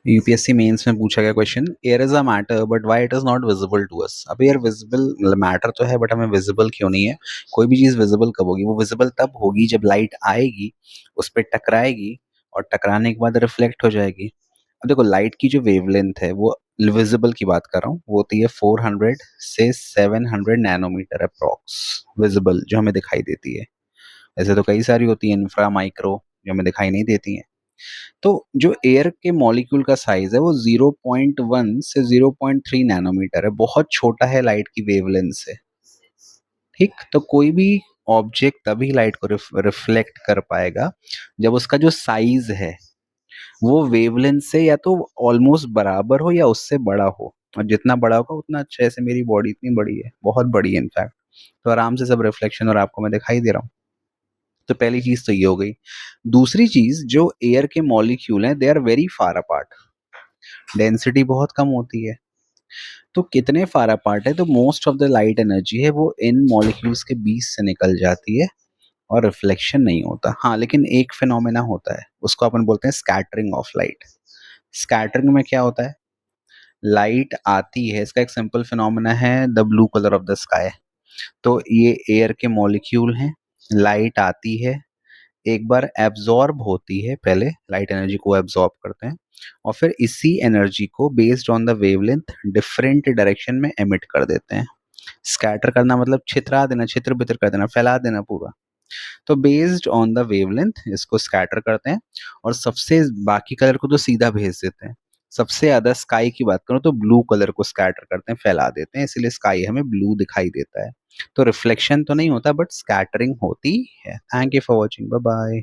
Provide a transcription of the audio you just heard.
UPSC mains में पूछा गया question, air is a matter but why it is not visible to us. अब air visible matter तो है बट हमें विजिबल क्यों नहीं है? कोई भी चीज विजिबल कब होगी? वो विजिबल तब होगी जब लाइट आएगी, उस पर टकराएगी और टकराने के बाद रिफ्लेक्ट हो जाएगी। अब देखो लाइट की जो वेवलेंथ है वो विजिबल की बात कर रहा हूँ, वो होती है 400 से 700 नैनोमीटर अप्रॉक्स विजिबल, जो हमें दिखाई देती है। ऐसे तो कई सारी होती है इंफ्रा माइक्रो जो हमें दिखाई नहीं देती हैं। तो जो एयर के मॉलिक्यूल का साइज है वो 0.1 से 0.3 नैनोमीटर है, बहुत छोटा है लाइट की वेवलेंथ से। ठीक, तो कोई भी ऑब्जेक्ट तभी लाइट को रिफ्लेक्ट कर पाएगा जब उसका जो साइज है वो वेवलेंथ से या तो ऑलमोस्ट बराबर हो या उससे बड़ा हो, और जितना बड़ा होगा उतना अच्छा। जैसे मेरी बॉडी इतनी बड़ी है, बहुत बड़ी है इनफैक्ट, तो आराम से सब रिफ्लेक्शन और आपको मैं दिखाई दे रहा हूँ। तो पहली चीज तो ये हो गई। दूसरी चीज, जो एयर के मॉलिक्यूल हैं they are very far apart, density बहुत कम होती है। तो कितने फार अपार्ट है, तो most of the light energy है वो इन मॉलिक्यूल्स के बीच से निकल जाती है और रिफ्लेक्शन नहीं होता। हाँ, लेकिन एक फिनोमेना होता है, उसको अपन बोलते हैं स्कैटरिंग ऑफ लाइट। स्कैटरिंग में क्या होता है? लाइट आती है, इसका एक सिंपल फिनोमेना है the blue colour of the sky. तो ये एयर के मॉलिक्यूल हैं, लाइट आती है, एक बार एब्जॉर्ब होती है, पहले लाइट एनर्जी को एब्जॉर्ब करते हैं और फिर इसी एनर्जी को based on the wavelength different direction में एमिट कर देते हैं। स्कैटर करना मतलब छितरा देना, छित्र बितर कर देना, फैला देना पूरा। तो बेस्ड ऑन द वेवलेंथ इसको स्कैटर करते हैं और सबसे बाकी कलर को तो सीधा भेज देते हैं। सबसे ज्यादा स्काई की बात करूं तो ब्लू कलर को स्कैटर करते हैं, फैला देते हैं, इसीलिए स्काई हमें ब्लू दिखाई देता है। तो रिफ्लेक्शन तो नहीं होता बट स्कैटरिंग होती है। Thank you for watching, bye bye.